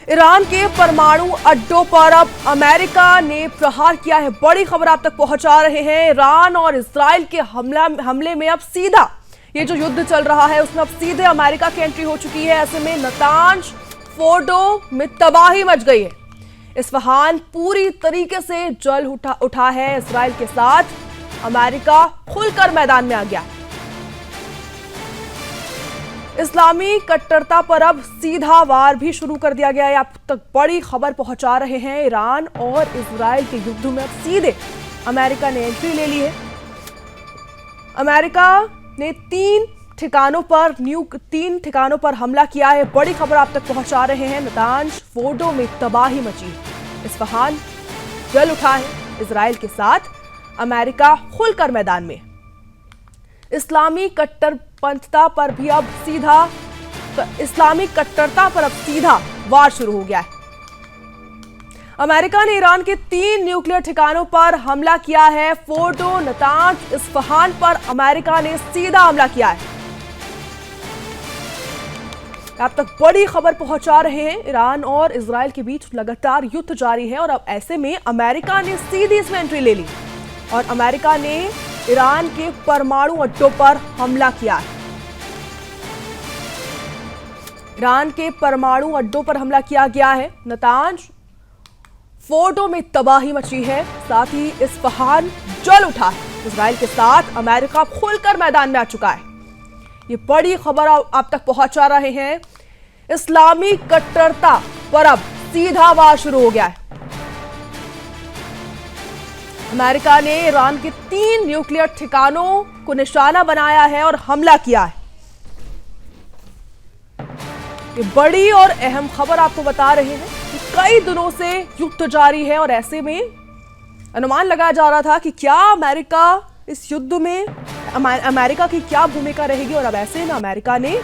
Iran के परमाणु अड्डों पर अब अमेरिका ने प्रहार किया है। बड़ी खबर आप तक पहुंचा रहे हैं। ईरान और इजराइल के हमले में अब सीधा ये जो युद्ध चल रहा है उसमें अब सीधे अमेरिका की एंट्री हो चुकी है। ऐसे में नतांज फोर्डो में तबाही मच गई है। इस्फहान पूरी तरीके से जल उठा है। इजराइल के साथ अमेरिका खुलकर मैदान में आ गया है। इस्लामी कट्टरता पर अब सीधा वार भी शुरू कर दिया गया है। आप तक बड़ी खबर पहुंचा रहे हैं। ईरान और इजराइल के युद्ध में अब सीधे अमेरिका ने एंट्री ले ली है। अमेरिका ने तीन ठिकानों पर हमला किया है। बड़ी खबर आप तक पहुंचा रहे हैं। नतांज फोर्डो में तबाही मची है। इस्फहान जल उठा है। इजराइल के साथ अमेरिका खुलकर मैदान में। इस्लामी कट्टरपंथता पर भी अब सीधा वार शुरू हो गया है। अमेरिका ने ईरान के 3 न्यूक्लियर ठिकानों पर हमला किया है। फोर्डो, नतांज, इस्फहान पर अमेरिका ने सीधा हमला किया है। अब तक बड़ी खबर पहुंचा रहे हैं। ईरान और इजराइल के बीच लगातार युद्ध जारी है और अब ऐसे में अमेरिका ने सीधी इसमें एंट्री ले ली और अमेरिका ने ईरान के परमाणु अड्डों पर हमला किया है। ईरान के परमाणु अड्डों पर हमला किया गया है। नतांज फोर्डो में तबाही मची है। साथ ही इस्फहान जल उठा है। इजराइल के साथ अमेरिका खुलकर मैदान में आ चुका है। ये बड़ी खबर आप तक पहुंचा रहे हैं। इस्लामी कट्टरता पर अब सीधा वार शुरू हो गया है। अमेरिका ने ईरान के 3 न्यूक्लियर ठिकानों को निशाना बनाया है और हमला किया है। ये बड़ी और अहम खबर आपको बता रहे हैं कि कई दिनों से युद्ध जारी है और ऐसे में अनुमान लगाया जा रहा था कि क्या अमेरिका इस युद्ध में अमेरिका की क्या भूमिका रहेगी और अब ऐसे में अमेरिका ने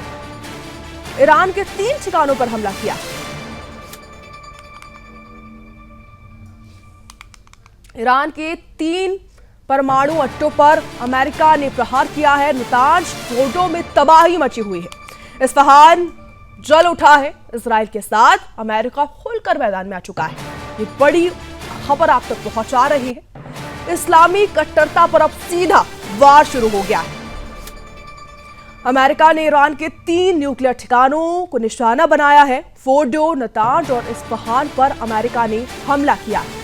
ईरान के 3 ठिकानों पर हमला किया। ईरान के 3 परमाणु अड्डों पर अमेरिका ने प्रहार किया है। नतांज फोर्डो में तबाही मची हुई है। इस्फहान जल उठा है। इजराइल के साथ अमेरिका खुलकर मैदान में आ चुका है। ये बड़ी खबर आप तक पहुंचा रही है। इस्लामी कट्टरता पर अब सीधा वार शुरू हो गया है। अमेरिका ने ईरान के 3 न्यूक्लियर ठिकानों को निशाना बनाया है। फोर्डो, नतांज और इस्फहान पर अमेरिका ने हमला किया है।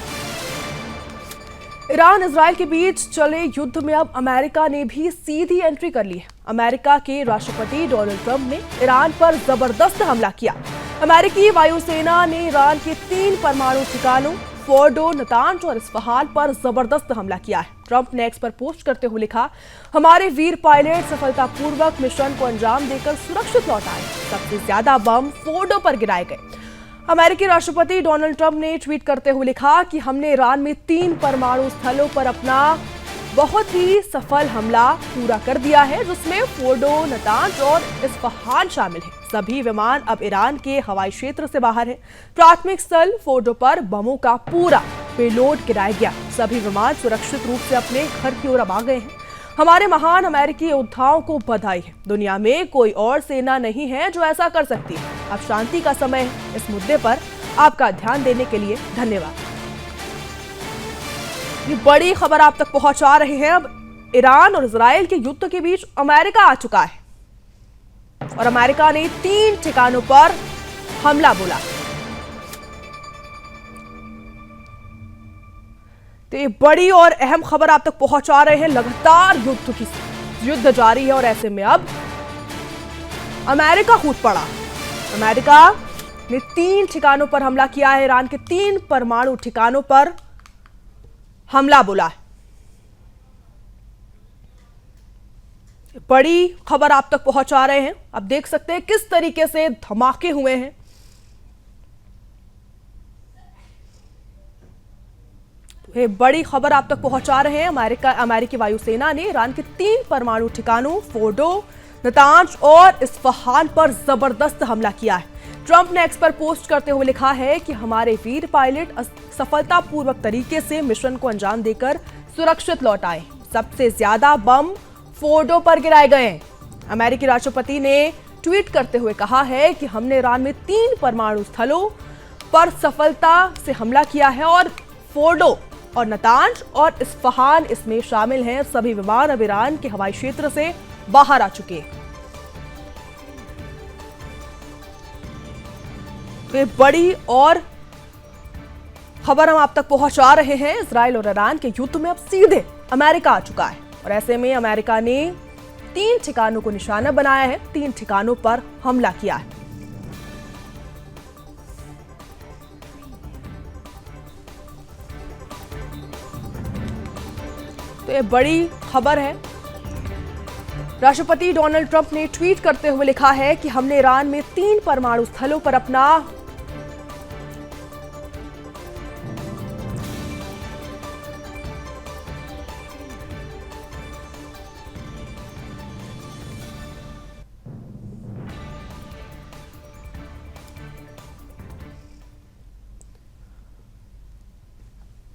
ईरान इजराइल के बीच चले युद्ध में अब अमेरिका ने भी सीधी एंट्री कर ली है। अमेरिका के राष्ट्रपति डोनाल्ड ट्रंप ने ईरान पर जबरदस्त हमला किया। अमेरिकी वायुसेना ने ईरान के 3 परमाणु ठिकानों फोर्डो, नतांज और इस्फहान पर जबरदस्त हमला किया है। ट्रंप ने एक्स पर पोस्ट करते हुए लिखा, हमारे वीर पायलट सफलतापूर्वक मिशन को अंजाम देकर सुरक्षित लौट आए। सबसे ज्यादा बम फोर्डो पर गिराए गए। अमेरिकी राष्ट्रपति डोनाल्ड ट्रंप ने ट्वीट करते हुए लिखा कि हमने ईरान में 3 परमाणु स्थलों पर अपना बहुत ही सफल हमला पूरा कर दिया है, जिसमें फोर्डो, नतांज और इस्फहान शामिल है। सभी विमान अब ईरान के हवाई क्षेत्र से बाहर है। प्राथमिक स्थल फोर्डो पर बमों का पूरा पेलोड गिराया गया। सभी विमान सुरक्षित रूप से अपने घर की ओर अब आ गए हैं। हमारे महान अमेरिकी योद्धाओं को बधाई है। दुनिया में कोई और सेना नहीं है जो ऐसा कर सकती है। अब शांति का समय है। इस मुद्दे पर आपका ध्यान देने के लिए धन्यवाद। ये बड़ी खबर आप तक पहुंचा रहे हैं। अब ईरान और इजराइल के युद्ध के बीच अमेरिका आ चुका है और अमेरिका ने 3 ठिकानों पर हमला बोला। तो ये बड़ी और अहम खबर आप तक पहुंचा रहे हैं। लगातार युद्ध जारी है और ऐसे में अब अमेरिका कूद पड़ा। अमेरिका ने 3 ठिकानों पर हमला किया है। ईरान के 3 परमाणु ठिकानों पर हमला बोला है। बड़ी खबर आप तक पहुंचा रहे हैं। अब देख सकते हैं किस तरीके से धमाके हुए हैं। ये बड़ी खबर आप तक पहुंचा रहे हैं। अमेरिकी वायुसेना ने ईरान के 3 परमाणु ठिकानों फोर्डो, नतांज और इस्फहान पर जबरदस्त हमला किया है। ट्रंप ने एक्स पर पोस्ट करते हुए लिखा है कि हमारे वीर पायलट सफलतापूर्वक तरीके से मिशन को अंजाम देकर सुरक्षित लौट आए। सबसे ज्यादा बम फोर्डो पर गिराए गए हैं। अमेरिकी राष्ट्रपति ने ट्वीट करते हुए कहा है कि हमने ईरान में 3 परमाणु स्थलों पर सफलता से हमला किया है और फोर्डो और नतांज और इस्फहान इसमें शामिल हैं। सभी विमान अब ईरान के हवाई क्षेत्र से बाहर आ चुके हैं। तो ये बड़ी और खबर हम आप तक पहुंचा रहे हैं। इजराइल और ईरान के युद्ध में अब सीधे अमेरिका आ चुका है और ऐसे में अमेरिका ने 3 ठिकानों को निशाना बनाया है, 3 ठिकानों पर हमला किया है। तो ये बड़ी खबर है। राष्ट्रपति डोनाल्ड ट्रंप ने ट्वीट करते हुए लिखा है कि हमने ईरान में 3 परमाणु स्थलों पर अपना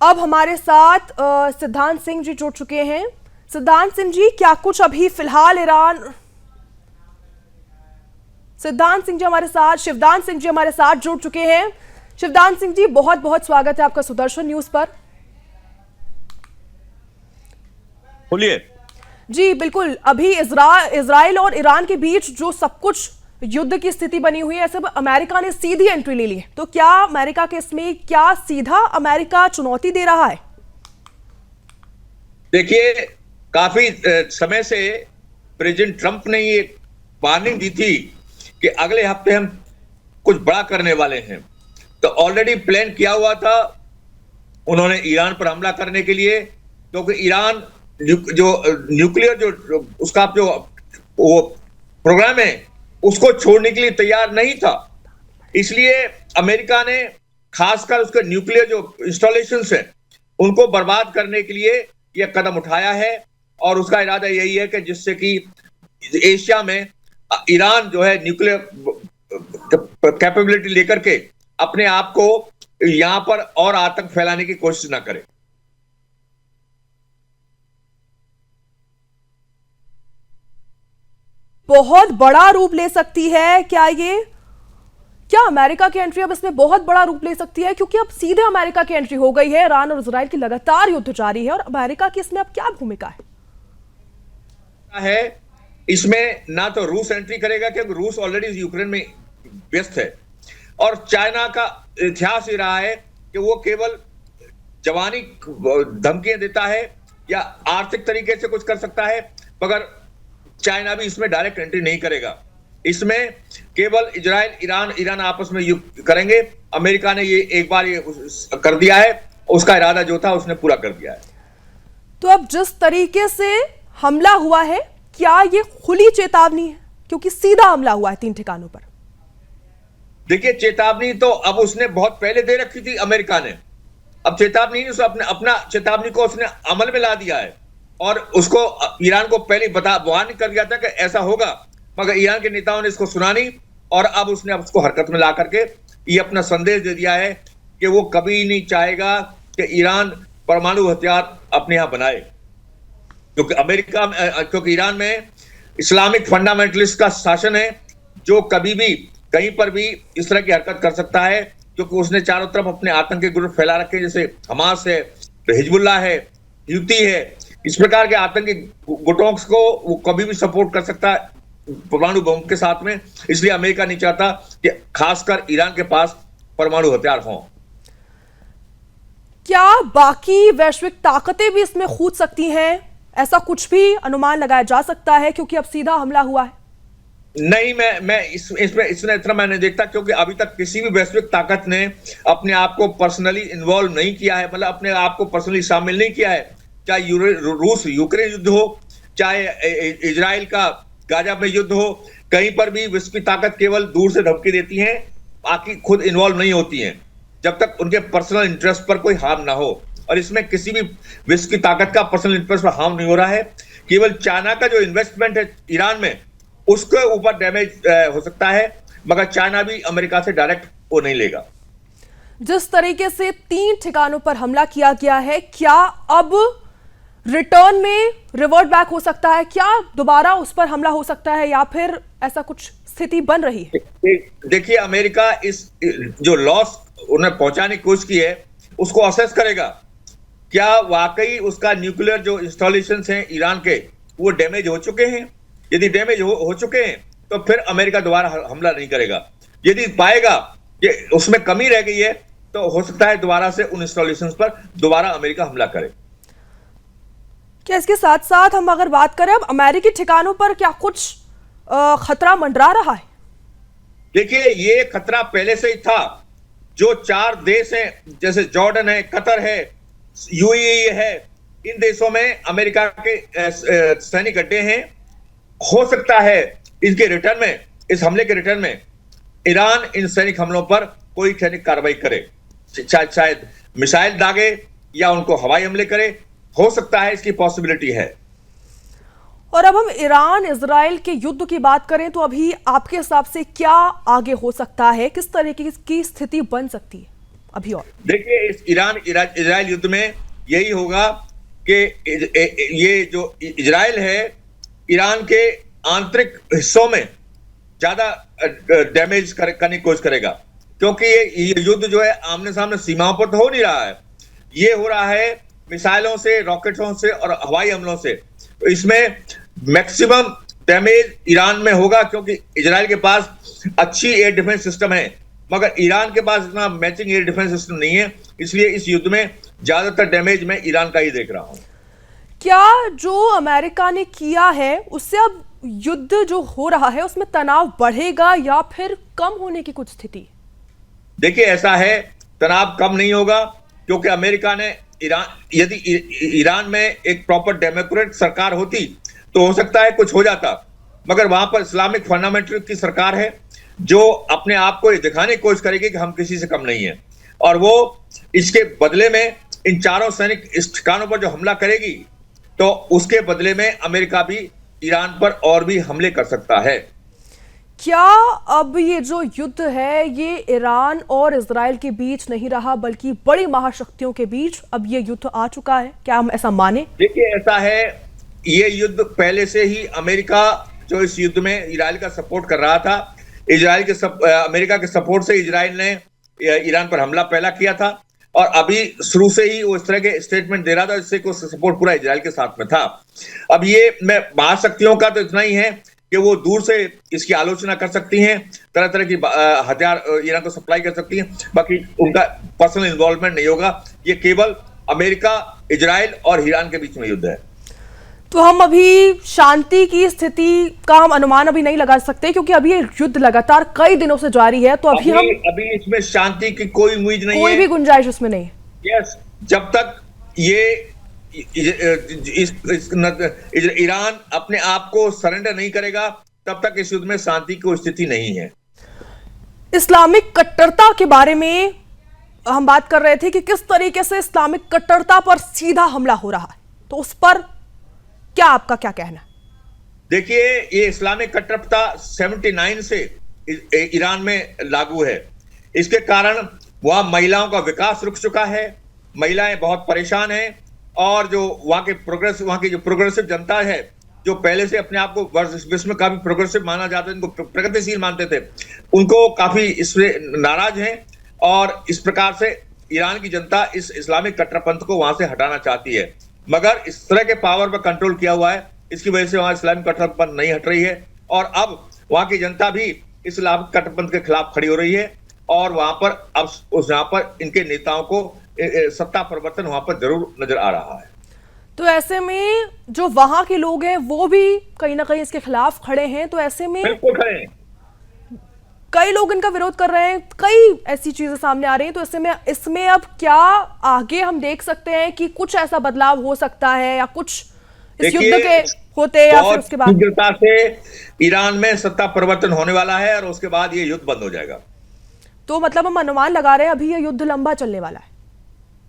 अब हमारे साथ सिद्धांत सिंह जी जुड़ चुके हैं। सिद्धांत सिंह जी, क्या कुछ अभी फिलहाल ईरान सिद्धांत सिंह जी हमारे साथ शिवदान सिंह जी हमारे साथ जुड़ चुके हैं। शिवदान सिंह जी, बहुत बहुत स्वागत है आपका सुदर्शन न्यूज पर। बोलिए। जी बिल्कुल, अभी इजराइल और ईरान के बीच जो सब कुछ युद्ध की स्थिति बनी हुई है, ऐसे में अमेरिका ने सीधी एंट्री ले ली है, तो क्या अमेरिका के इसमें क्या सीधा अमेरिका चुनौती दे रहा है? देखिए, काफी समय से प्रेसिडेंट ट्रंप ने ये वार्निंग दी थी कि अगले हफ्ते हम कुछ बड़ा करने वाले हैं। तो ऑलरेडी प्लान किया हुआ था उन्होंने ईरान पर हमला करने के लिए, क्योंकि ईरान जो न्यूक्लियर जो उसका जो वो प्रोग्राम है उसको छोड़ने के लिए तैयार नहीं था। इसलिए अमेरिका ने खासकर उसके न्यूक्लियर जो इंस्टॉलेशंस हैं उनको बर्बाद करने के लिए यह कदम उठाया है और उसका इरादा यही है कि जिससे कि एशिया में ईरान जो है न्यूक्लियर कैपेबिलिटी लेकर के अपने आप को यहां पर और आतंक फैलाने की कोशिश ना करे। बहुत बड़ा रूप ले सकती है क्या अमेरिका की एंट्री अब इसमें बहुत बड़ा रूप ले सकती है? क्योंकि अब सीधे अमेरिका की एंट्री हो गई है। ईरान और इजराइल की लगातार युद्ध जारी है और अमेरिका की इसमें अब क्या भूमिका है? इसमें ना तो रूस एंट्री करेगा क्योंकि रूस ऑलरेडी यूक्रेन में व्यस्त है, और चाइना का इतिहास ही रहा है कि वो केवल जवानी धमकियां देता है या आर्थिक तरीके से कुछ कर सकता है, मगर चाइना भी इसमें डायरेक्ट एंट्री नहीं करेगा। इसमें केवल इजराइल ईरान आपस में युद्ध करेंगे। अमेरिका ने ये एक बार ये कर दिया है, उसका इरादा जो था उसने पूरा कर दिया है। तो अब जिस तरीके से हमला हुआ है, क्या ये खुली चेतावनी है? क्योंकि सीधा हमला हुआ है 3 ठिकानों पर। देखिए, चेतावनी तो अब उसने बहुत पहले दे रखी थी अमेरिका ने। अब चेतावनी अपना चेतावनी को उसने अमल में ला दिया है और उसको ईरान को पहले वार्निंग कर दिया था कि ऐसा होगा, मगर ईरान के नेताओं ने इसको सुना नहीं और अब उसने उसको हरकत में ला करके ये अपना संदेश दे दिया है कि वो कभी नहीं चाहेगा कि ईरान परमाणु हथियार अपने यहां बनाए, क्योंकि ईरान में इस्लामिक फंडामेंटलिस्ट का शासन है जो कभी भी कहीं पर भी इस तरह की हरकत कर सकता है, क्योंकि उसने चारों तरफ अपने आतंकी ग्रुप फैला रखे, जैसे हमास है, हिजबुल्लाह है, ह्यूती है। इस प्रकार के आतंकी गुटों को वो कभी भी सपोर्ट कर सकता है परमाणु बम के साथ में। इसलिए अमेरिका नहीं चाहता कि खासकर ईरान के पास परमाणु हथियार हों। क्या बाकी वैश्विक ताकतें भी इसमें कूद सकती हैं? ऐसा कुछ भी अनुमान लगाया जा सकता है क्योंकि अब सीधा हमला हुआ है? नहीं, मैं इसमें इतना मैंने देखता, क्योंकि अभी तक किसी भी वैश्विक ताकत ने अपने आप को पर्सनली इन्वॉल्व नहीं किया है, मतलब अपने आप को पर्सनली शामिल नहीं किया है। चाहे रूस यूक्रेन युद्ध हो, चाहे इजराइल का गाजा में युद्ध हो, कहीं पर भी विश्व की ताकत केवल दूर से धमकी देती है, बाकी खुद इन्वॉल्व नहीं होती हैं जब तक उनके पर्सनल इंटरेस्ट पर कोई हार्म ना हो। और इसमें किसी भी विश्व की ताकत का पर्सनल इंटरेस्ट पर हार्म नहीं हो रहा है। केवल चाइना का जो इन्वेस्टमेंट है ईरान में, उसके ऊपर डैमेज हो सकता है, मगर चाइना भी अमेरिका से डायरेक्ट वो नहीं लेगा। जिस तरीके से 3 ठिकानों पर हमला किया गया है, क्या अब रिटर्न में रिवर्ट बैक हो सकता है? क्या दोबारा उस पर हमला हो सकता है या फिर ऐसा कुछ स्थिति बन रही है? देखिए, अमेरिका इस जो लॉस उन्हें पहुंचाने की कोशिश की है उसको असेस करेगा। क्या वाकई उसका न्यूक्लियर जो इंस्टॉलेशन हैं ईरान के वो डैमेज हो चुके हैं? यदि डैमेज हो चुके हैं तो फिर अमेरिका दोबारा हमला नहीं करेगा। यदि पाएगा कि उसमें कमी रह गई है तो हो सकता है दोबारा से उन इंस्टॉलेशन पर दोबारा अमेरिका हमला करे। क्या इसके साथ साथ हम अगर बात करें अब अमेरिकी ठिकानों पर क्या कुछ खतरा मंडरा रहा है? देखिए, ये खतरा पहले से ही था। जो 4 देश हैं जैसे जॉर्डन है, कतर है, यूएई है, इन देशों में अमेरिका के सैनिक अड्डे हैं। हो सकता है इनके रिटर्न में, इस हमले के रिटर्न में ईरान इन सैनिक हमलों पर कोई सैनिक कार्रवाई करे, शायद मिसाइल दागे या उनको हवाई हमले करे। हो सकता है, इसकी पॉसिबिलिटी है। और अब हम ईरान इजराइल के युद्ध की बात करें तो अभी आपके हिसाब से क्या आगे हो सकता है, किस तरीके की स्थिति बन सकती है अभी? और देखिए, इस ईरान इजराइल युद्ध में यही होगा कि ये जो इजराइल है ईरान के आंतरिक हिस्सों में ज्यादा डैमेज करने की कोशिश करेगा, क्योंकि ये युद्ध जो है आमने सामने सीमाओं पर तो हो नहीं रहा है, ये हो रहा है मिसाइलों से, रॉकेटों से और हवाई हमलों से। तो इसमें मैक्सिमम डैमेज ईरान में होगा, क्योंकि इजराइल के पास अच्छी एयर डिफेंस सिस्टम है मगर ईरान के पास इतना मैचिंग एयर डिफेंस सिस्टम नहीं है। इसलिए इस युद्ध में ज्यादातर डैमेज मैं ईरान का ही देख रहा हूं। क्या जो अमेरिका ने किया है उससे अब युद्ध जो हो रहा है उसमें तनाव बढ़ेगा या फिर कम होने की कुछ स्थिति? देखिए, ऐसा है, तनाव कम नहीं होगा, क्योंकि अमेरिका ने यदि ईरान में एक प्रॉपर डेमोक्रेट सरकार होती तो हो सकता है कुछ हो जाता, मगर वहां पर इस्लामिक फंडामेंटल की सरकार है जो अपने आप को दिखाने की कोशिश करेगी कि हम किसी से कम नहीं है, और वो इसके बदले में इन चारों सैनिक इस ठिकानों पर जो हमला करेगी तो उसके बदले में अमेरिका भी ईरान पर और भी हमले कर सकता है। क्या अब ये जो युद्ध है ये ईरान और इजराइल के बीच नहीं रहा बल्कि बड़ी महाशक्तियों के बीच अब ये युद्ध आ चुका है? क्या हम ऐसा माने? देखिए, ऐसा है, ये युद्ध पहले से ही अमेरिका जो इस युद्ध में इजराइल का सपोर्ट कर रहा था, अमेरिका के सपोर्ट से इजराइल ने ईरान पर हमला पहला किया था और अभी शुरू से ही वो इस तरह के स्टेटमेंट दे रहा था जिससे को सपोर्ट पूरा इजराइल के साथ में था। अब ये महाशक्तियों का तो इतना ही है कि वो दूर से इसकी आलोचना कर सकती हैं, तरह तरह की हथियार ईरान को सप्लाई कर सकती हैं, बाकी उनका पर्सनल इन्वॉल्वमेंट नहीं होगा। ये केवल अमेरिका, इजराइल और ईरान के बीच में युद्ध है। तो हम अभी शांति की स्थिति का हम अनुमान अभी नहीं लगा सकते क्योंकि अभी ये युद्ध लगातार कई दिनों से जारी है, तो अभी इसमें शांति की कोई उम्मीद नहीं है, कोई भी गुंजाइश उसमें नहीं है। यस, जब तक ये ईरान अपने आप को सरेंडर नहीं करेगा तब तक इस युद्ध में शांति की स्थिति नहीं है। इस्लामिक कट्टरता के बारे में हम बात कर रहे थे कि किस तरीके से इस्लामिक कट्टरता पर सीधा हमला हो रहा है, तो उस पर क्या आपका क्या कहना है? देखिए, ये इस्लामिक कट्टरता 79 से ईरान में लागू है। इसके कारण वहां महिलाओं का विकास रुक चुका है, महिलाएं बहुत परेशान हैं और जो वहां की जो प्रोग्रेसिव जनता है, जो पहले से अपने आप को विश्व में काफी प्रोग्रेसिव माना जाता है, इनको प्रगतिशील मानते थे, उनको काफी इससे नाराज हैं और इस प्रकार से ईरान की जनता इस इस्लामिक कट्टरपंथ को वहां से हटाना चाहती है, मगर इस तरह के पावर पर कंट्रोल किया हुआ है, इसकी वजह से वहां इस्लामिक कट्टरपंथ नहीं हट रही है और अब वहां की जनता भी इस्लामिक कट्टरपंथ के खिलाफ खड़ी हो रही है और वहां पर अब यहाँ पर इनके नेताओं को सत्ता परिवर्तन वहां पर जरूर नजर आ रहा है। तो ऐसे में जो वहां के लोग हैं वो भी कहीं ना कहीं इसके खिलाफ खड़े हैं, तो ऐसे में बिल्कुल खड़े हैं, कई लोग इनका विरोध कर रहे हैं, कई ऐसी चीजें सामने आ रही हैं, तो इसमें अब क्या आगे हम देख सकते हैं कि कुछ ऐसा बदलाव हो सकता है या कुछ इस युद्ध के होते या फिर उसके बाद शीघ्रता से ईरान में सत्ता परिवर्तन होने वाला है और उसके बाद ये युद्ध बंद हो जाएगा। तो मतलब हम अनुमान लगा रहे हैं अभी ये युद्ध लंबा चलने वाला है?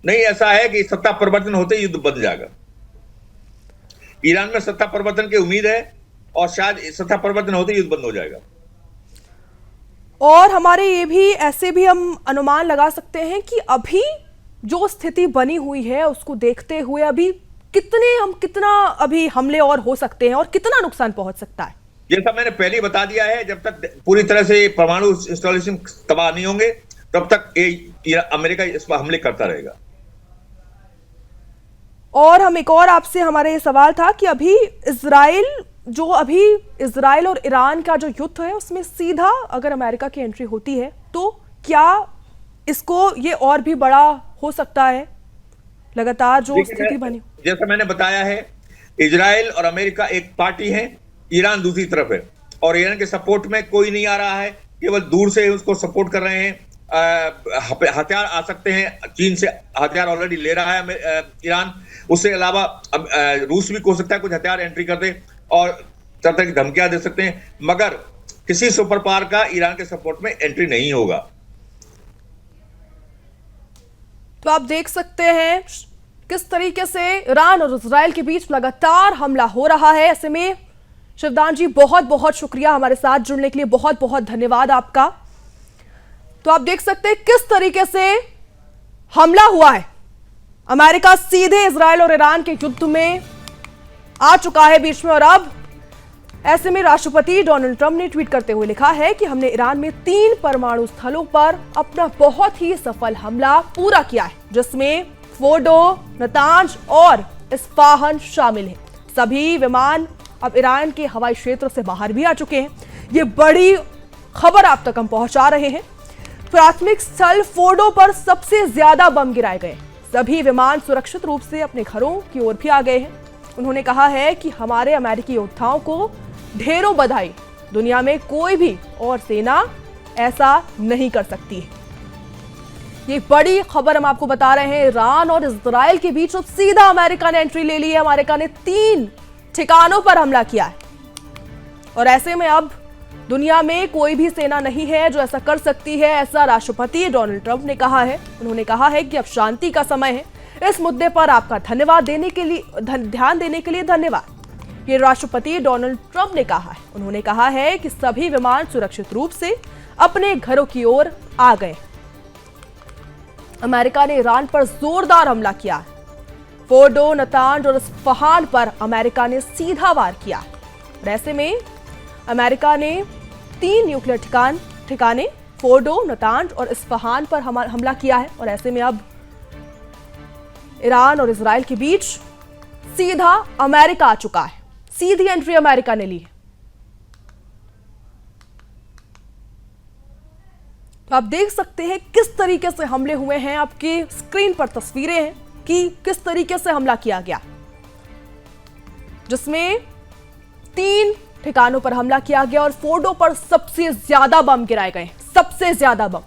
नहीं, ऐसा है कि सत्ता परिवर्तन होते ही युद्ध बंद जाएगा। ईरान में सत्ता परिवर्तन की उम्मीद है और शायद सत्ता परिवर्तन होते ही युद्ध बंद हो जाएगा। और हमारे ये भी ऐसे भी हम अनुमान लगा सकते हैं कि अभी जो स्थिति बनी हुई है उसको देखते हुए अभी कितना अभी हमले और हो सकते हैं और कितना नुकसान पहुंच सकता है? जैसा मैंने पहले ही बता दिया है, जब तक पूरी तरह से परमाणु इंस्टॉलेशन तबाह नहीं होंगे तब तक अमेरिका इस पर हमले करता रहेगा। और हम एक और आपसे, हमारा ये सवाल था कि अभी इजराइल और ईरान का जो युद्ध है उसमें सीधा अगर अमेरिका की एंट्री होती है तो क्या इसको ये और भी बड़ा हो सकता है, लगातार जो स्थिति बनी? जैसा मैंने बताया है, इजराइल और अमेरिका एक पार्टी है, ईरान दूसरी तरफ है, और ईरान के सपोर्ट में कोई नहीं आ रहा है, केवल दूर से उसको सपोर्ट कर रहे हैं। हथियार आ सकते हैं, चीन से हथियार ऑलरेडी ले रहा है ईरान, उसके अलावा रूस भी हो सकता है कुछ हथियार एंट्री कर दे और तरह तरह की धमकियां दे सकते हैं, मगर किसी सुपर पावर का ईरान के सपोर्ट में एंट्री नहीं होगा। तो आप देख सकते हैं किस तरीके से ईरान और इजराइल के बीच लगातार हमला हो रहा है। ऐसे में शिवदान जी, बहुत बहुत शुक्रिया हमारे साथ जुड़ने के लिए, बहुत बहुत धन्यवाद आपका। तो आप देख सकते हैं किस तरीके से हमला हुआ है। अमेरिका सीधे इजराइल और ईरान के युद्ध में आ चुका है बीच में, और अब ऐसे में राष्ट्रपति डोनाल्ड ट्रंप ने ट्वीट करते हुए लिखा है कि हमने ईरान में 3 परमाणु स्थलों पर अपना बहुत ही सफल हमला पूरा किया है, जिसमें फोर्डो, नतांज और इस्फहान शामिल हैं। सभी विमान अब ईरान के हवाई क्षेत्र से बाहर भी आ चुके हैं। ये बड़ी खबर आप तक हम पहुंचा रहे हैं। प्राथमिक स्थल फोर्डो पर सबसे ज्यादा बम गिराए गए। सभी विमान सुरक्षित रूप से अपने घरों की ओर भी आ गए हैं। उन्होंने कहा है कि हमारे अमेरिकी योद्धाओं को ढेरों बधाई, दुनिया में कोई भी और सेना ऐसा नहीं कर सकती है। ये बड़ी खबर हम आपको बता रहे हैं। ईरान और इजराइल के बीच अब सीधा अमेरिका ने एंट्री ले ली है। अमेरिका ने 3 ठिकानों पर हमला किया है, और ऐसे में अब दुनिया में कोई भी सेना नहीं है जो ऐसा कर सकती है, ऐसा राष्ट्रपति डोनाल्ड ट्रंप ने कहा है। उन्होंने कहा है कि अब शांति का समय है। इस मुद्दे पर आपका ध्यान देने के लिए धन्यवाद, ये राष्ट्रपति डोनाल्ड ट्रंप ने कहा है। उन्होंने कहा है कि सभी विमान सुरक्षित रूप से अपने घरों की ओर आ गए। अमेरिका ने ईरान पर जोरदार हमला किया है। फोर्डो, नतांज और इस्फहान पर अमेरिका ने सीधा वार किया। और ऐसे में अमेरिका ने 3 न्यूक्लियर ठिकाने फोर्डो, नतांज और इस्फहान पर हमला किया है। और ऐसे में अब ईरान और इजराइल के बीच सीधा अमेरिका आ चुका है। सीधी एंट्री अमेरिका ने ली है। तो आप देख सकते हैं किस तरीके से हमले हुए हैं। आपकी स्क्रीन पर तस्वीरें हैं कि किस तरीके से हमला किया गया, जिसमें 3 ठिकानों पर हमला किया गया और फोर्डो पर सबसे ज्यादा बम गिराए गए। सबसे ज्यादा बम।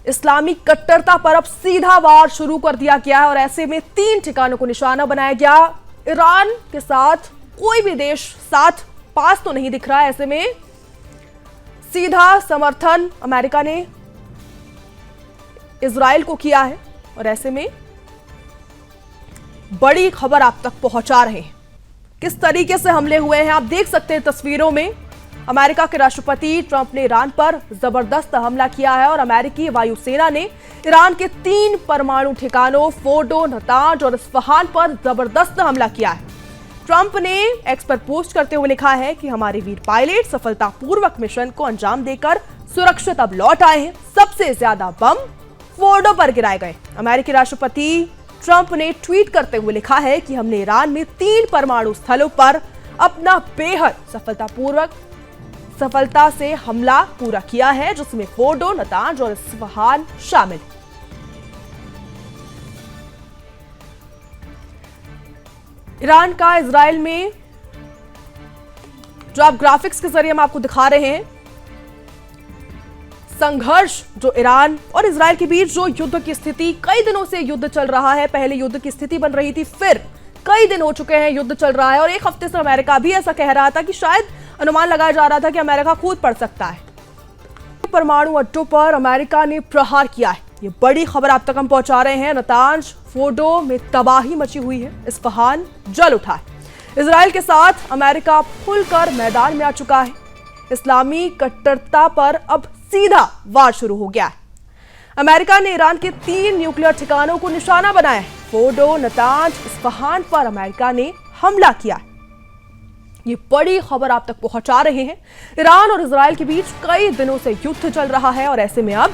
इस्लामी कट्टरता पर अब सीधा वार शुरू कर दिया गया है, और ऐसे में 3 ठिकानों को निशाना बनाया गया। ईरान के साथ कोई भी देश साथ पास तो नहीं दिख रहा है। ऐसे में सीधा समर्थन अमेरिका ने इजराइल को किया है, और ऐसे में बड़ी खबर आप तक पहुंचा रहे हैं किस तरीके से हमले हुए हैं। आप देख सकते हैं तस्वीरों में अमेरिका के राष्ट्रपति ट्रंप ने ईरान पर जबरदस्त हमला किया है, और अमेरिकी वायुसेना ने ईरान के 3 परमाणु ठिकानों फोर्डो, नतांज और इस्फहान पर जबरदस्त हमला किया है। ट्रंप ने एक्स पर पोस्ट करते हुए लिखा है कि हमारे वीर पायलट सफलतापूर्वक मिशन को अंजाम देकर सुरक्षित अब लौट आए हैं। सबसे ज्यादा बम फोर्डो पर गिराए गए। अमेरिकी राष्ट्रपति ट्रंप ने ट्वीट करते हुए लिखा है कि हमने ईरान में 3 परमाणु स्थलों पर अपना बेहद सफलता से हमला पूरा किया है, जिसमें फोर्डो, नतांज और इस्फहान शामिल। ईरान का इजराइल में जो आप ग्राफिक्स के जरिए हम आपको दिखा रहे हैं, संघर्ष जो ईरान और इजराइल के बीच जो युद्ध की स्थिति, कई दिनों से युद्ध चल रहा है। पहले युद्ध की स्थिति बन रही थी, फिर कई दिन हो चुके हैं युद्ध चल रहा है, और 1 हफ्ते से अमेरिका भी ऐसा कह रहा था कि शायद अनुमान लगाया जा रहा था कि अमेरिका कूद पड़ सकता है। परमाणु अड्डों पर अमेरिका ने प्रहार किया है। ये बड़ी खबर आप तक हम पहुंचा रहे हैं। नतांज, फोर्डो में तबाही मची हुई है। इस्फहान जल उठा है। इजराइल के साथ अमेरिका खुलकर मैदान में आ चुका है। इस्लामी कट्टरता पर अब सीधा वार शुरू हो गया है। अमेरिका ने ईरान के 3 न्यूक्लियर ठिकानों को निशाना बनाया है। फोर्डो, नतांज, इस्फहान पर अमेरिका ने हमला किया। ये बड़ी खबर आप तक पहुंचा रहे हैं। ईरान और इजराइल के बीच कई दिनों से युद्ध चल रहा है और ऐसे में अब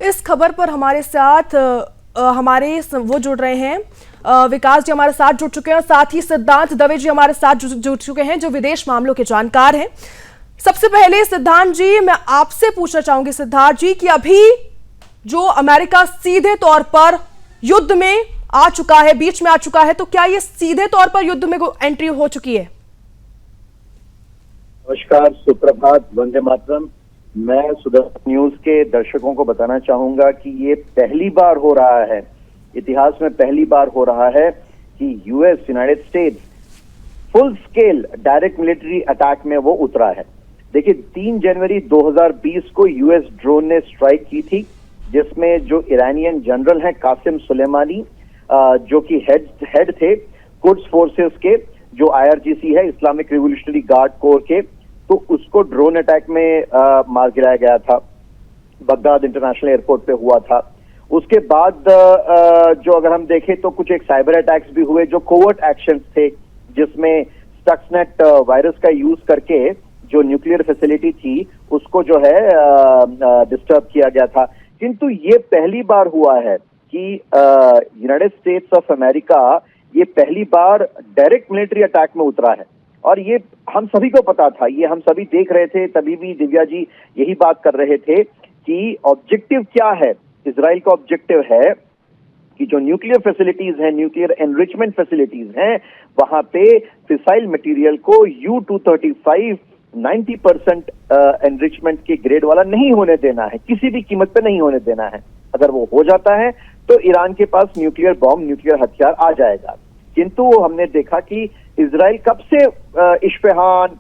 इस खबर पर हमारे साथ वो जुड़ रहे हैं। विकास जी हमारे साथ जुड़ चुके हैं, साथ ही सिद्धांत दवे जी हमारे साथ जुड़ चुके हैं जो विदेश मामलों के जानकार हैं। सबसे पहले सिद्धांत जी, मैं आपसे पूछना चाहूंगी सिद्धार्थ जी कि अभी जो अमेरिका सीधे तौर पर युद्ध में आ चुका है, बीच में आ चुका है, तो क्या ये सीधे तौर पर युद्ध में एंट्री हो चुकी है? नमस्कार, सुप्रभात, वंदे मातरम। मैं सुदर्शन न्यूज के दर्शकों को बताना चाहूंगा कि ये पहली बार हो रहा है, इतिहास में पहली बार हो रहा है कि United states full scale direct military attack में वो उतरा है। देखिए, 3 जनवरी 2020 को यूएस ड्रोन ने स्ट्राइक की थी, जिसमें जो ईरानियन जनरल हैं कासिम सुलेमानी, जो कि हेड थे कुड्स फोर्सेस के, जो आईआरजीसी है, इस्लामिक रिवोल्यूशनरी गार्ड कोर के, तो उसको ड्रोन अटैक में मार गिराया गया था। बगदाद इंटरनेशनल एयरपोर्ट पे हुआ था। उसके बाद जो अगर हम देखें तो कुछ एक साइबर अटैक्स भी हुए जो कोवर्ट एक्शंस थे, जिसमें स्टक्सनेट वायरस का यूज करके जो न्यूक्लियर फैसिलिटी थी उसको जो है डिस्टर्ब किया गया था। किंतु ये पहली बार हुआ है कि यूनाइटेड स्टेट्स ऑफ अमेरिका ये पहली बार डायरेक्ट मिलिट्री अटैक में उतरा है। और ये हम सभी को पता था, ये हम सभी देख रहे थे, तभी भी दिव्या जी यही बात कर रहे थे कि ऑब्जेक्टिव क्या है। इजराइल का ऑब्जेक्टिव है कि जो न्यूक्लियर फैसिलिटीज हैं, न्यूक्लियर एनरिचमेंट फैसिलिटीज हैं, वहां पे फिसाइल मटेरियल को U-235 90% एनरिचमेंट के ग्रेड वाला नहीं होने देना है, किसी भी कीमत पे नहीं होने देना है। अगर वो हो जाता है तो ईरान के पास न्यूक्लियर बॉम्ब, न्यूक्लियर हथियार आ जाएगा। किंतु हमने देखा कि इजराइल कब से इश्फहान,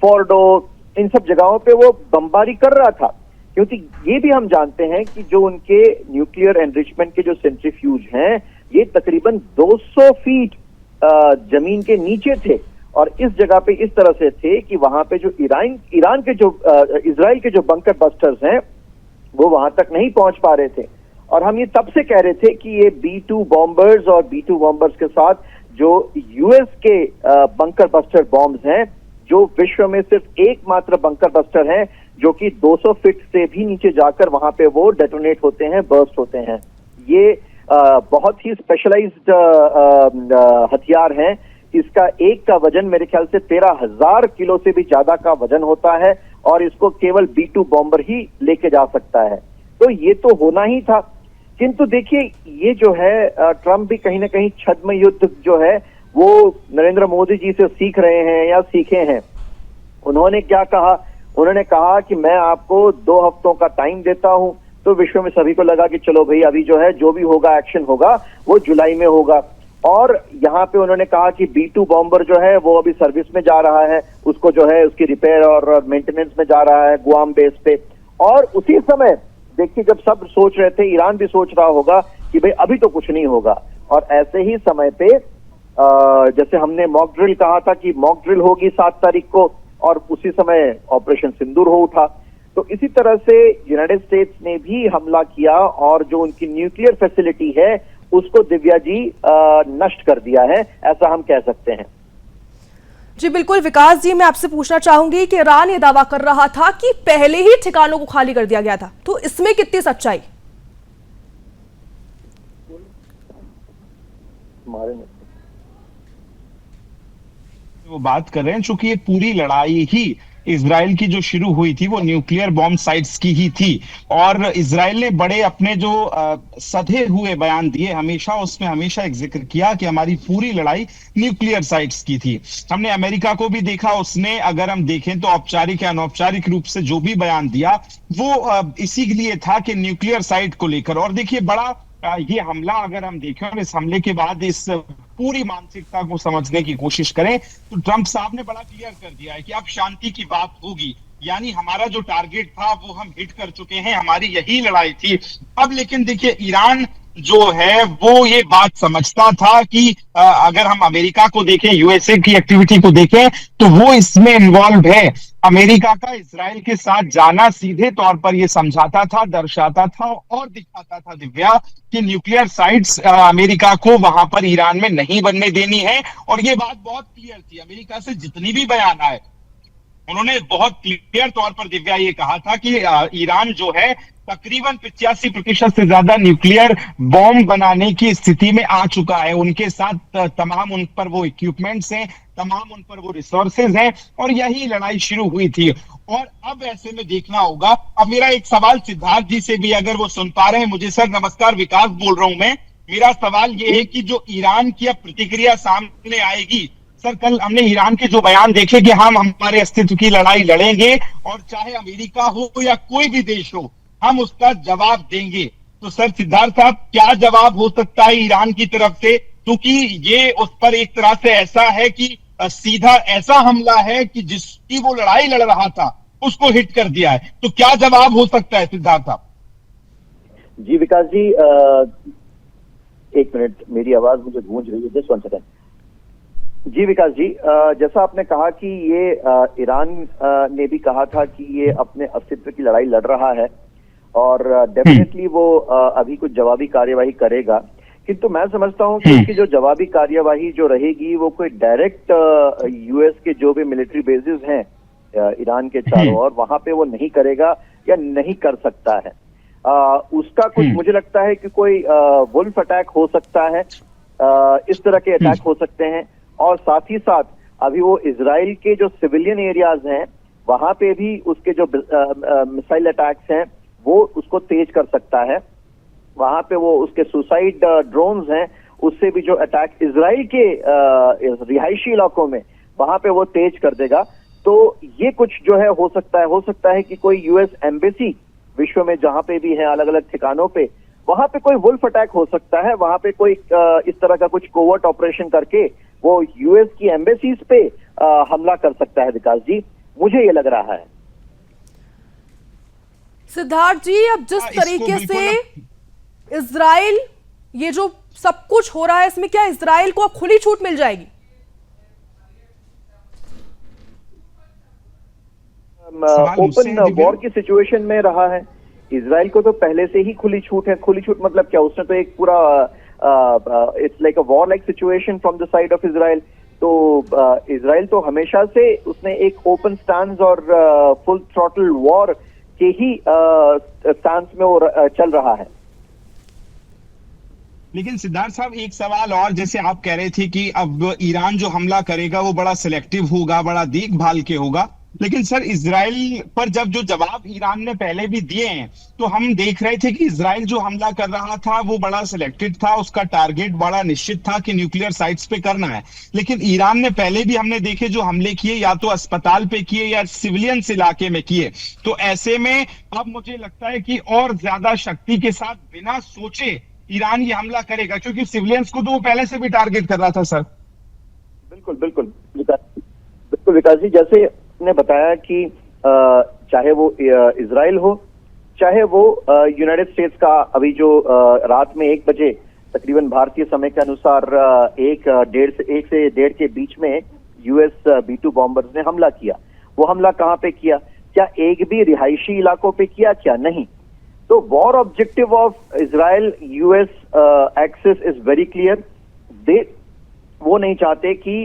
फोर्डो, इन सब जगहों पे वो बमबारी कर रहा था, क्योंकि ये भी हम जानते हैं कि जो उनके न्यूक्लियर एनरिचमेंट के जो सेंट्रीफ्यूज हैं, ये तकरीबन 200 फीट जमीन के नीचे थे और इस जगह पे इस तरह से थे कि वहां पे जो ईरान के जो इजराइल के जो बंकर बस्टर्स हैं वो वहां तक नहीं पहुंच पा रहे थे। और हम ये तब से कह रहे थे कि ये B-2 बॉम्बर्स और B-2 बॉम्बर्स के साथ जो यूएस के बंकर बस्टर बॉम्ब्स हैं, जो विश्व में सिर्फ एकमात्र बंकर बस्टर हैं जो कि 200 फीट से भी नीचे जाकर वहां पे वो डेटोनेट होते हैं, बर्स्ट होते हैं। ये बहुत ही स्पेशलाइज्ड हथियार हैं। इसका एक का वजन मेरे ख्याल से 13,000 किलो से भी ज्यादा का वजन होता है और इसको केवल B-2 बॉम्बर ही लेके जा सकता है। तो ये तो होना ही था। किंतु देखिए, ये जो है ट्रंप भी कहीं ना कहीं छद्म युद्ध जो है वो नरेंद्र मोदी जी से सीख रहे हैं या सीखे हैं। उन्होंने क्या कहा? उन्होंने कहा कि मैं आपको 2 हफ्तों का टाइम देता हूं। तो विश्व में सभी को लगा कि चलो भाई, अभी जो है जो भी होगा, एक्शन होगा, वो जुलाई में होगा। और यहाँ पे उन्होंने कहा कि B-2 बॉम्बर जो है वो अभी सर्विस में जा रहा है, उसको जो है उसकी रिपेयर और मेंटेनेंस में जा रहा है गुआम बेस पे। और उसी समय देखिए, जब सब सोच रहे थे, ईरान भी सोच रहा होगा कि भाई अभी तो कुछ नहीं होगा, और ऐसे ही समय पे जैसे हमने मॉक ड्रिल कहा था कि मॉक ड्रिल होगी 7 तारीख को, और उसी समय ऑपरेशन सिंदूर हो उठा। तो इसी तरह से यूनाइटेड स्टेट्स ने भी हमला किया और जो उनकी न्यूक्लियर फैसिलिटी है उसको दिव्या जी नष्ट कर दिया है, ऐसा हम कह सकते हैं। जी बिल्कुल विकास जी, मैं आपसे पूछना चाहूंगी कि ईरान ये दावा कर रहा था कि पहले ही ठिकानों को खाली कर दिया गया था, तो इसमें कितनी सच्चाई? वो बात कर रहे हैं, चूंकि ये पूरी लड़ाई ही इजराइल की जो शुरू हुई थी वो न्यूक्लियर बॉम्ब साइट्स की ही थी, और इजराइल ने बड़े अपने जो सधे हुए बयान दिए, हमेशा उसमें हमेशा एक जिक्र किया कि हमारी पूरी लड़ाई न्यूक्लियर साइट्स की थी। हमने अमेरिका को भी देखा, उसने अगर हम देखें तो औपचारिक या अनौपचारिक रूप से जो भी बयान दिया वो इसी के लिए था कि न्यूक्लियर साइट को लेकर। और देखिए, बड़ा ये हमला अगर हम देखें और इस हमले के बाद इस पूरी मानसिकता को समझने की कोशिश करें तो ट्रंप साहब ने बड़ा क्लियर कर दिया है कि अब शांति की बात होगी, यानी हमारा जो टारगेट था वो हम हिट कर चुके हैं, हमारी यही लड़ाई थी। अब लेकिन देखिए ईरान जो है वो ये बात समझता था कि अगर हम अमेरिका को देखें, यूएसए की एक्टिविटी को देखें तो वो इसमें इन्वॉल्व है। अमेरिका का इजराइल के साथ जाना सीधे तौर पर ये समझाता था, दर्शाता था और दिखाता था दिव्या कि न्यूक्लियर साइट्स अमेरिका को वहां पर ईरान में नहीं बनने देनी है। और ये बात बहुत क्लियर थी, अमेरिका से जितनी भी बयान आए उन्होंने बहुत क्लियर तौर पर दिव्या ये कहा था कि ईरान जो है तकरीबन 85% से ज्यादा न्यूक्लियर बॉम्ब बनाने की स्थिति में आ चुका है। उनके साथ तमाम उन पर वो इक्विपमेंट्स हैं, तमाम उन पर वो रिसोर्सेज हैं और यही लड़ाई शुरू हुई थी। और अब ऐसे में देखना होगा। अब मेरा एक सवाल सिद्धार्थ जी से भी, अगर वो सुन पा रहे हैं मुझे। सर नमस्कार, विकास बोल रहा हूं मैं। मेरा सवाल ये है कि जो ईरान की अब प्रतिक्रिया सामने आएगी, सर कल हमने ईरान के जो बयान देखे कि हम हमारे अस्तित्व की लड़ाई लड़ेंगे और चाहे अमेरिका हो या कोई भी देश हो हम उसका जवाब देंगे। तो सर सिद्धार्थ साहब, क्या जवाब हो सकता है ईरान की तरफ से? क्योंकि ये उस पर एक तरह से ऐसा है कि सीधा ऐसा हमला है कि जिसकी वो लड़ाई लड़ रहा था उसको हिट कर दिया है। तो क्या जवाब हो सकता है सिद्धार्थ साहब? जी विकास जी, एक मिनट, मेरी आवाज मुझे गूंज रही है, जस्ट वन सेकंड। जी विकास जी, जैसा आपने कहा कि ये ईरान ने भी कहा था कि ये अपने अस्तित्व की लड़ाई लड़ रहा है और डेफिनेटली वो अभी कुछ जवाबी कार्यवाही करेगा। किंतु मैं समझता हूं कि उसकी जो जवाबी कार्यवाही जो रहेगी वो कोई डायरेक्ट यूएस के जो भी मिलिट्री बेसिस हैं ईरान के चारों ओर, वहां पे वो नहीं करेगा या नहीं कर सकता है। उसका कुछ मुझे लगता है कि कोई वुल्फ अटैक हो सकता है, इस तरह के अटैक हो सकते हैं। और साथ ही साथ अभी वो इजराइल के जो सिविलियन एरियाज हैं वहां पे भी उसके जो मिसाइल अटैक्स हैं वो उसको तेज कर सकता है। वहां पे वो उसके सुसाइड ड्रोन्स हैं, उससे भी जो अटैक इजराइल के रिहायशी इलाकों में वहां पे वो तेज कर देगा। तो ये कुछ जो है हो सकता है कि कोई यूएस एम्बेसी विश्व में जहां पे भी है अलग अलग ठिकानों पे, वहां पे कोई वुल्फ अटैक हो सकता है। वहां पे कोई इस तरह का कुछ कोवर्ट ऑपरेशन करके वो यूएस की एम्बेसीज पे हमला कर सकता है। विकास जी, मुझे ये लग रहा है। सिद्धार्थ जी, अब जिस तरीके से इजराइल, ये जो सब कुछ हो रहा है इसमें क्या इजराइल को अब खुली छूट मिल जाएगी? ओपन वॉर की सिचुएशन में रहा है इजराइल को, तो पहले से ही खुली छूट है। खुली छूट मतलब क्या, उसने तो एक पूरा it's like a war like situation from the side of Israel. तो इजराइल तो हमेशा से उसने एक ओपन स्टांस और फुल थ्रॉटल वॉर के ही स्टांस में वो चल रहा है। लेकिन सिद्धार्थ साहब एक सवाल और, जैसे आप कह रहे थे कि अब ईरान जो हमला करेगा वो बड़ा सिलेक्टिव होगा, बड़ा देखभाल के होगा, लेकिन सर इजराइल पर जब जो जवाब ईरान ने पहले भी दिए हैं तो हम देख रहे थे कि इजराइल जो हमला कर रहा था वो बड़ा सिलेक्टेड था, उसका टारगेट बड़ा निश्चित था कि न्यूक्लियर साइट्स पे करना है। लेकिन ईरान ने पहले भी हमने देखे जो हमले किए या तो अस्पताल पे किए या सिविलियंस इलाके में किए। तो ऐसे में अब मुझे लगता है कि और ज्यादा शक्ति के साथ बिना सोचे ईरान ये हमला करेगा, क्योंकि सिविलियंस को तो वो पहले से भी टारगेट कर रहा था। सर बिल्कुल विकास जी, जैसे ने बताया कि चाहे वो इजराइल हो चाहे वो यूनाइटेड स्टेट्स का, अभी जो रात में 1 बजे तकरीबन भारतीय समय के अनुसार 1 से 1.5 के बीच में यूएस B-2 बॉम्बर्स ने हमला किया। वो हमला कहां पे किया? क्या एक भी रिहायशी इलाकों पे किया? क्या नहीं। तो war objective of Israel US axis is very clear. वो नहीं चाहते कि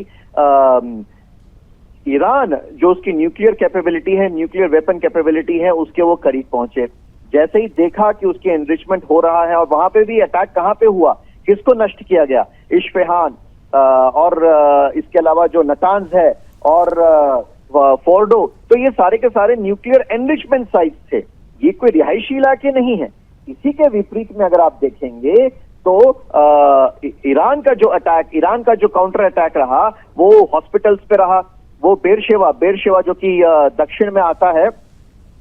ईरान जो उसकी न्यूक्लियर कैपेबिलिटी है, न्यूक्लियर वेपन कैपेबिलिटी है, उसके वो करीब पहुंचे। जैसे ही देखा कि उसके एनरिचमेंट हो रहा है, और वहां पे भी अटैक कहां पे हुआ, किसको नष्ट किया गया? इस्फहान और इसके अलावा जो नतांज है और फोर्डो, तो ये सारे के सारे न्यूक्लियर एनरिचमेंट साइट्स थे, ये कोई रिहायशी इलाके नहीं है। इसी के विपरीत में अगर आप देखेंगे तो ईरान का जो अटैक, ईरान का जो काउंटर अटैक रहा वो हॉस्पिटल्स पे रहा। वो बेरशेवा जो कि दक्षिण में आता है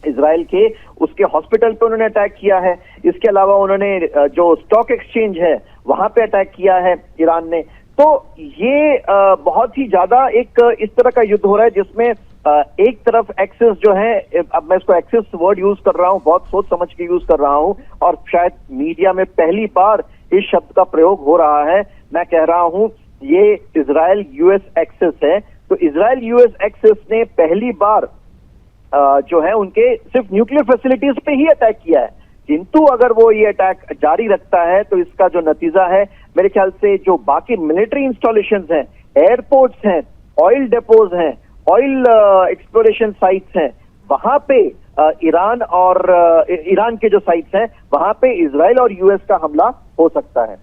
इजराइल के, उसके हॉस्पिटल पे उन्होंने अटैक किया है। इसके अलावा उन्होंने जो स्टॉक एक्सचेंज है वहां पे अटैक किया है ईरान ने। तो ये बहुत ही ज्यादा एक इस तरह का युद्ध हो रहा है जिसमें एक तरफ एक्सिस जो है, अब मैं इसको एक्सिस वर्ड यूज कर रहा हूं, बहुत सोच समझ के यूज कर रहा हूं, और शायद मीडिया में पहली बार इस शब्द का प्रयोग हो रहा है। मैं कह रहा हूं ये इजराइल यूएस एक्सिस है। तो इजराइल यूएस एक्सिस ने पहली बार जो है उनके सिर्फ न्यूक्लियर फैसिलिटीज पे ही अटैक किया है, किंतु अगर वो ये अटैक जारी रखता है तो इसका जो नतीजा है, मेरे ख्याल से जो बाकी मिलिट्री इंस्टॉलेशंस हैं, एयरपोर्ट्स हैं, ऑयल डेपोज हैं, ऑयल एक्सप्लोरेशन साइट्स हैं, वहां पे ईरान और ईरान के जो साइट्स हैं वहां पे इजराइल और यूएस का हमला हो सकता है।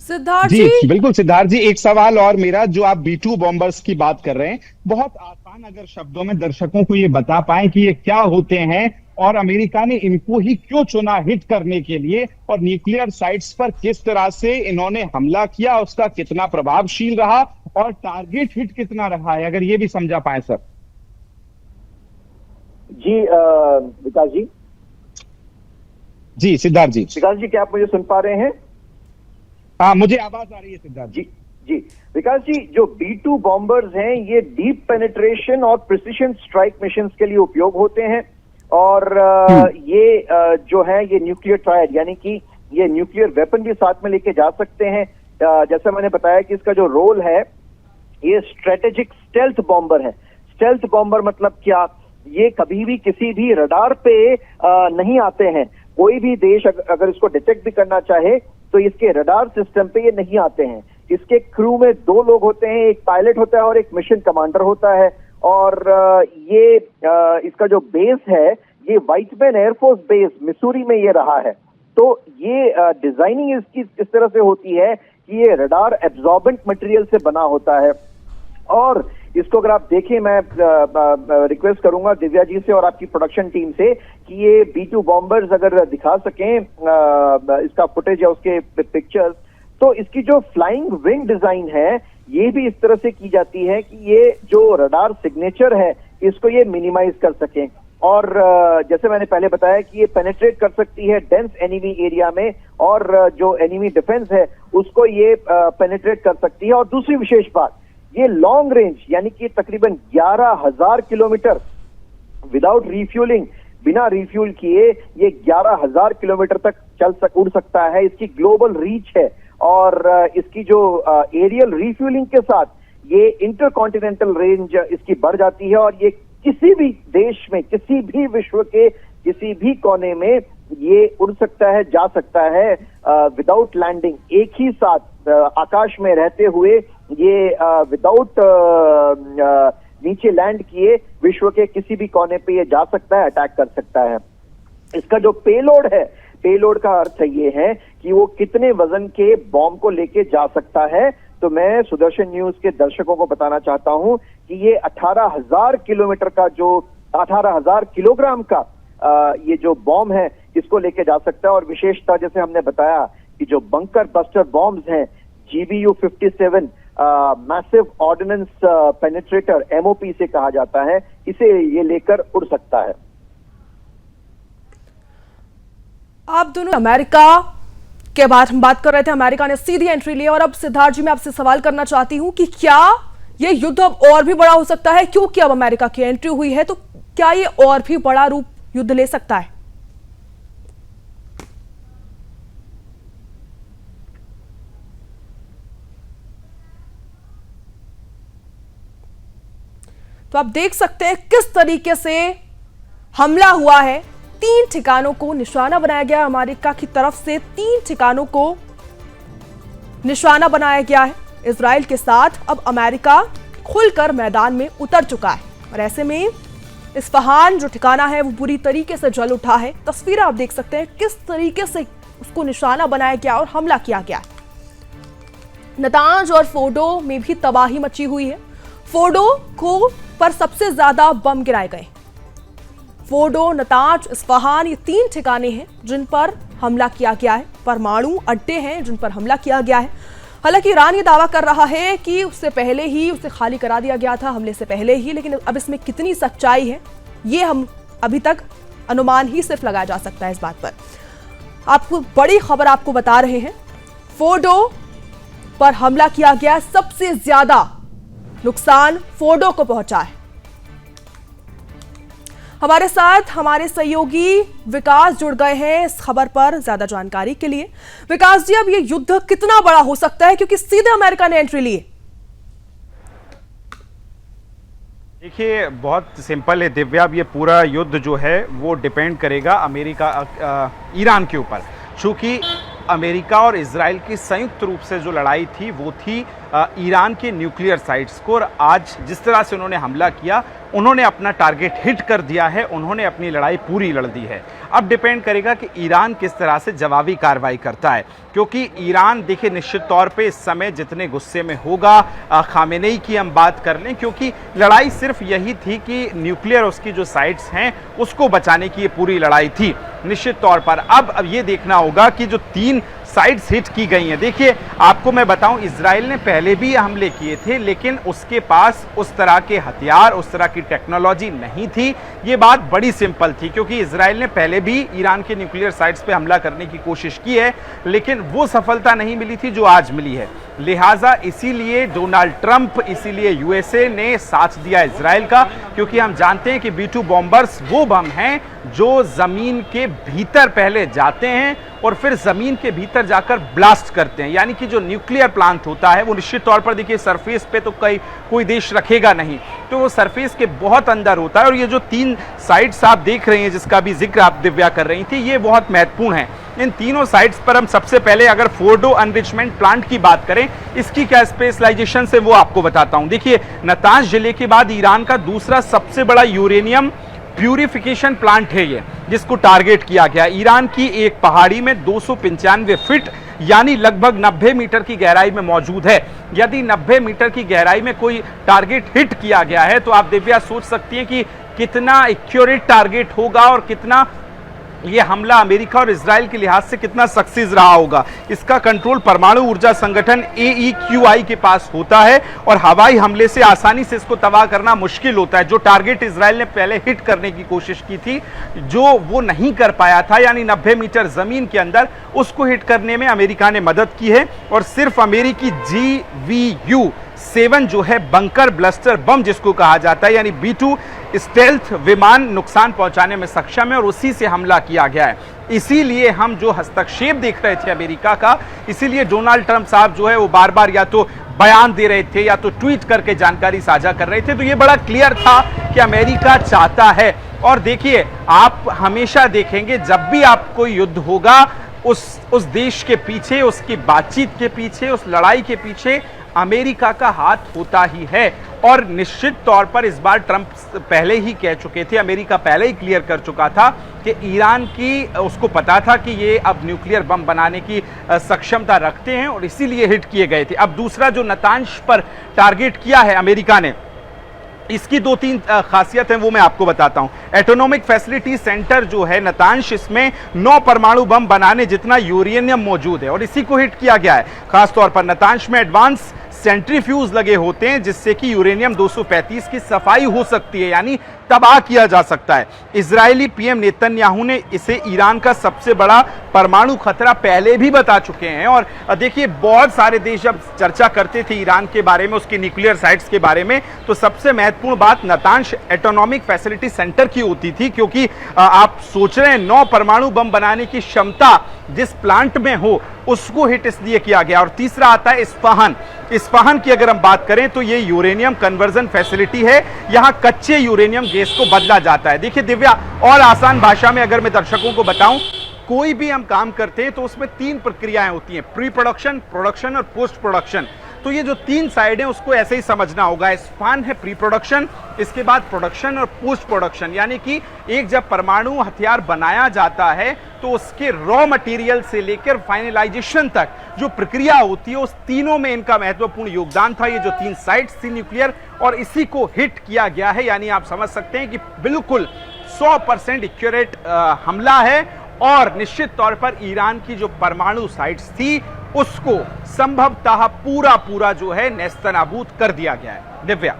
सिद्धार्थ जी बिल्कुल सिद्धार्थ जी, एक सवाल और मेरा, जो आप B2 बॉम्बर्स की बात कर रहे हैं, बहुत आसान अगर शब्दों में दर्शकों को ये बता पाएं कि ये क्या होते हैं और अमेरिका ने इनको ही क्यों चुना हिट करने के लिए, और न्यूक्लियर साइट्स पर किस तरह से इन्होंने हमला किया, उसका कितना प्रभावशील रहा और टारगेट हिट कितना रहा है, अगर ये भी समझा पाए सर। जी विकास जी। जी सिद्धार्थ जी। विकास जी, क्या आप मुझे सुन पा रहे हैं? हाँ, मुझे आवाज आ रही है सिद्धार्थ जी। जी विकास जी, जो B2 बॉम्बर्स हैं ये डीप पेनिट्रेशन और प्रिसिशन स्ट्राइक मिशंस के लिए उपयोग होते हैं, और ये जो है ये न्यूक्लियर ट्रायड, यानी कि ये न्यूक्लियर वेपन भी साथ में लेके जा सकते हैं। जैसे मैंने बताया कि इसका जो रोल है, ये स्ट्रेटेजिक स्टेल्थ बॉम्बर है। स्टेल्थ बॉम्बर मतलब क्या? ये कभी भी किसी भी रडार पे नहीं आते हैं। कोई भी देश अगर इसको डिटेक्ट भी करना चाहे तो इसके रडार सिस्टम पे ये नहीं आते हैं। इसके क्रू में 2 लोग होते हैं, एक पायलट होता है और एक मिशन कमांडर होता है, और ये इसका जो बेस है ये व्हाइटमैन एयरफोर्स बेस मिसूरी में ये रहा है। तो ये डिजाइनिंग इसकी इस तरह से होती है कि ये रडार एब्जॉर्बेंट मटेरियल से बना होता है, और इसको अगर आप देखें, मैं रिक्वेस्ट करूंगा दिव्या जी से और आपकी प्रोडक्शन टीम से कि ये B2 बॉम्बर्स अगर दिखा सकें इसका फुटेज या उसके पिक्चर्स, तो इसकी जो फ्लाइंग विंग डिजाइन है ये भी इस तरह से की जाती है कि ये जो रडार सिग्नेचर है इसको ये मिनिमाइज कर सकें, और जैसे मैंने पहले बताया कि ये पेनिट्रेट कर सकती है डेंस एनिमी एरिया में, और जो एनिमी डिफेंस है उसको ये पेनिट्रेट कर सकती है। और दूसरी विशेष बात, ये लॉन्ग रेंज यानी कि तकरीबन 11,000 किलोमीटर विदाउट रिफ्यूलिंग, बिना रिफ्यूल किए ये 11,000 किलोमीटर तक उड़ सकता है। इसकी ग्लोबल रीच है, और इसकी जो एरियल रिफ्यूलिंग के साथ ये इंटरकॉन्टिनेंटल रेंज इसकी बढ़ जाती है, और ये किसी भी देश में, किसी भी विश्व के किसी भी कोने में ये उड़ सकता है, जा सकता है विदाउट लैंडिंग। एक ही साथ आकाश में रहते हुए ये विदाउट नीचे लैंड किए विश्व के किसी भी कोने पे ये जा सकता है, अटैक कर सकता है। इसका जो पेलोड है, पेलोड का अर्थ ये है कि वो कितने वजन के बॉम्ब को लेके जा सकता है। तो मैं सुदर्शन न्यूज के दर्शकों को बताना चाहता हूं कि ये 18,000 किलोमीटर का, जो 18,000 किलोग्राम का ये जो बॉम्ब है इसको लेके जा सकता है। और विशेषता जैसे हमने बताया कि जो बंकर बस्टर बॉम्ब्स हैं, GBU-57 massive ordnance penetrator MOP से कहा जाता है, इसे ये लेकर उड़ सकता है। आप दोनों अमेरिका के बाद हम बात कर रहे थे, अमेरिका ने सीधी एंट्री ली, और अब सिद्धार्थ जी मैं आपसे सवाल करना चाहती हूं कि क्या ये युद्ध अब और भी बड़ा हो सकता है, क्योंकि अब अमेरिका की एंट्री हुई है, तो क्या ये और भी बड़ा रूप युद्ध ले सकता है? तो आप देख सकते हैं किस तरीके से हमला हुआ है। 3 ठिकानों को निशाना बनाया गया अमेरिका की तरफ से, 3 ठिकानों को निशाना बनाया गया है। इजराइल के साथ अब अमेरिका खुलकर मैदान में उतर चुका है, और ऐसे में इस्फहान जो ठिकाना है वो पूरी तरीके से जल उठा है। तस्वीरें आप देख सकते हैं किस तरीके से उसको निशाना बनाया गया और हमला किया गया है। नतांज और फोर्डो में भी तबाही मची हुई है। फोर्डो को पर सबसे ज्यादा बम गिराए गए। फोर्डो, नतांज, इस्फहान ये 3 ठिकाने हैं जिन पर हमला किया गया है। परमाणु अड्डे हैं जिन पर हमला किया गया है। हालांकि ईरान ये दावा कर रहा है कि उससे पहले ही उसे खाली करा दिया गया था, हमले से पहले ही, लेकिन अब इसमें कितनी सच्चाई है ये हम अभी तक अनुमान ही सिर्फ लगाया जा सकता है इस बात पर। आपको बड़ी खबर आपको बता रहे हैं, फोर्डो पर हमला किया गया, सबसे ज्यादा नुकसान फोर्डो को पहुंचा है। हमारे साथ हमारे सहयोगी विकास जुड़ गए हैं इस खबर पर ज्यादा जानकारी के लिए। विकास जी, अब ये युद्ध कितना बड़ा हो सकता है, क्योंकि सीधे अमेरिका ने एंट्री ली है? देखिए, बहुत सिंपल है दिव्या। अब ये पूरा युद्ध जो है वो डिपेंड करेगा अमेरिका ईरान के ऊपर, क्योंकि अमेरिका और इजराइल की संयुक्त रूप से जो लड़ाई थी वो थी ईरान के न्यूक्लियर साइट्स को। और आज जिस तरह से उन्होंने हमला किया, उन्होंने अपना टारगेट हिट कर दिया है, उन्होंने अपनी लड़ाई पूरी लड़ दी है। अब डिपेंड करेगा कि ईरान किस तरह से जवाबी कार्रवाई करता है, क्योंकि ईरान देखिए निश्चित तौर पे इस समय जितने गुस्से में होगा, खामेनेई की हम बात कर लें, क्योंकि लड़ाई सिर्फ यही थी कि न्यूक्लियर उसकी जो साइट्स हैं उसको बचाने की ये पूरी लड़ाई थी निश्चित तौर पर। अब ये देखना होगा कि जो 3 साइट्स हिट की गई हैं। देखिए, आपको मैं बताऊं, इजराइल ने पहले भी हमले किए थे, लेकिन उसके पास उस तरह के हथियार, उस तरह की टेक्नोलॉजी नहीं थी। ये बात बड़ी सिंपल थी, क्योंकि इजराइल ने पहले भी ईरान के न्यूक्लियर साइट्स पे हमला करने की कोशिश की है, लेकिन वो सफलता नहीं मिली थी जो आज मिली है। लिहाजा इसीलिए डोनाल्ड ट्रंप, इसीलिए यूएसए ने साथ दिया इजराइल का, क्योंकि हम जानते हैं कि B-2 बॉम्बर्स वो बम हैं जो जमीन के भीतर पहले जाते हैं और फिर जमीन के भीतर जाकर ब्लास्ट करते हैं। यानी कि जो न्यूक्लियर प्लांट होता है वो निश्चित तौर पर देखिए सरफेस पे तो कोई देश रखेगा नहीं, तो वो सरफेस के बहुत अंदर होता है। और ये जो 3 साइट्स आप देख रहे हैं, जिसका भी जिक्र आप दिव्या कर रही थी, ये बहुत महत्वपूर्ण है। इन तीनों साइट्स पर हम सबसे पहले अगर फोर्डो अनरिचमेंट प्लांट की बात करें, इसकी क्या स्पेशलाइजेशन है वो आपको बताता हूं। देखिए, नतांज जिले के बाद ईरान का दूसरा सबसे बड़ा यूरेनियम प्यूरिफिकेशन प्लांट है ये, जिसको टारगेट किया गया। ईरान की एक पहाड़ी में 295 फीट यानी लगभग 90 मीटर की गहराई में मौजूद है। यदि 90 मीटर की गहराई में कोई टारगेट हिट किया गया है, तो आप दिव्या सोच सकती हैं कि कितना एक्यूरेट टारगेट होगा और कितना ये हमला अमेरिका और इजराइल के लिहाज से कितना सक्सेस रहा होगा। इसका कंट्रोल परमाणु ऊर्जा संगठन AEQI के पास होता है, और हवाई हमले से आसानी से इसको तबाह करना मुश्किल होता है। जो टारगेट इजराइल ने पहले हिट करने की कोशिश की थी, जो वो नहीं कर पाया था, यानी 90 मीटर जमीन के अंदर, उसको हिट करने में अमेरिका ने मदद की है। और सिर्फ अमेरिकी GVU-7 जो है बंकर ब्लस्टर बम जिसको कहा जाता है, यानी B-2 स्टेल्थ विमान नुकसान पहुंचाने में सक्षम है, और उसी से हमला किया गया है। इसीलिए हम जो हस्तक्षेप देख रहे थे अमेरिका का, इसीलिए डोनाल्ड ट्रंप साहब जो है वो बार बार या तो बयान दे रहे थे या तो ट्वीट करके जानकारी साझा कर रहे थे। तो ये बड़ा क्लियर था कि अमेरिका चाहता है। और देखिए, आप हमेशा देखेंगे जब भी आपको युद्ध होगा, उस देश के पीछे, उसकी बातचीत के पीछे, उस लड़ाई के पीछे अमेरिका का हाथ होता ही है। और निश्चित तौर पर इस बार ट्रंप पहले ही कह चुके थे, अमेरिका पहले ही क्लियर कर चुका था कि ईरान की, उसको पता था कि ये अब न्यूक्लियर बम बनाने की सक्षमता रखते हैं, और इसीलिए हिट किए गए थे। अब दूसरा जो नतांश पर टारगेट किया है अमेरिका ने, इसकी 2-3 खासियत है, वो मैं आपको बताता हूं। एटोनॉमिक फैसिलिटी सेंटर जो है नतांश, इसमें 9 परमाणु बम बनाने जितना यूरेनियम मौजूद है, और इसी को हिट किया गया है। खासतौर पर नतांश में एडवांस सेंट्रीफ्यूज लगे होते हैं, जिससे कि यूरेनियम 235 की सफाई हो सकती है, यानी तबाह किया जा सकता है। इजरायली पीएम नेतन्याहू ने इसे ईरान का सबसे बड़ा परमाणु खतरा पहले भी बता चुके हैं। और देखिए, बहुत सारे देश जब चर्चा करते थे ईरान के बारे में, उसकी न्यूक्लियर साइट्स के बारे में, तो सबसे महत्वपूर्ण बात नतांश एटोनॉमिक फैसिलिटी सेंटर की होती थी, क्योंकि आप सोच रहे हैं 9 परमाणु बम बनाने की क्षमता जिस प्लांट में हो, उसको हिट इसलिए किया गया। और तीसरा आता है इस्फहान। इस्फहान की अगर हम बात करें तो ये यूरेनियम कन्वर्जन फैसिलिटी है, यहां कच्चे यूरेनियम गैस को बदला जाता है। देखिए दिव्या, और आसान भाषा में अगर मैं दर्शकों को बताऊं, कोई भी हम काम करते हैं तो उसमें 3 प्रक्रियाएं होती हैं, प्री प्रोडक्शन, प्रोडक्शन और पोस्ट प्रोडक्शन। तो ये जो 3 साइड है उसको ऐसे ही समझना होगा। इस्फहान है प्री प्रोडक्शन, इसके बाद प्रोडक्शन और पोस्ट प्रोडक्शन, यानी कि एक जब परमाणु हथियार बनाया जाता है तो उसके रॉ मटेरियल से लेकर फाइनलाइजेशन तक जो प्रक्रिया होती है, उस तीनों में इनका महत्वपूर्ण योगदान था। ये जो 3 साइट्स थी न्यूक्लियर, और इसी को हिट किया गया है, यानी आप समझ सकते हैं कि बिल्कुल 100% एक्यूरेट हमला है। और निश्चित तौर पर ईरान की जो परमाणु साइट्स थी उसको संभवतः पूरा जो है नेस्तनाबूद कर दिया गया है। दिव्या।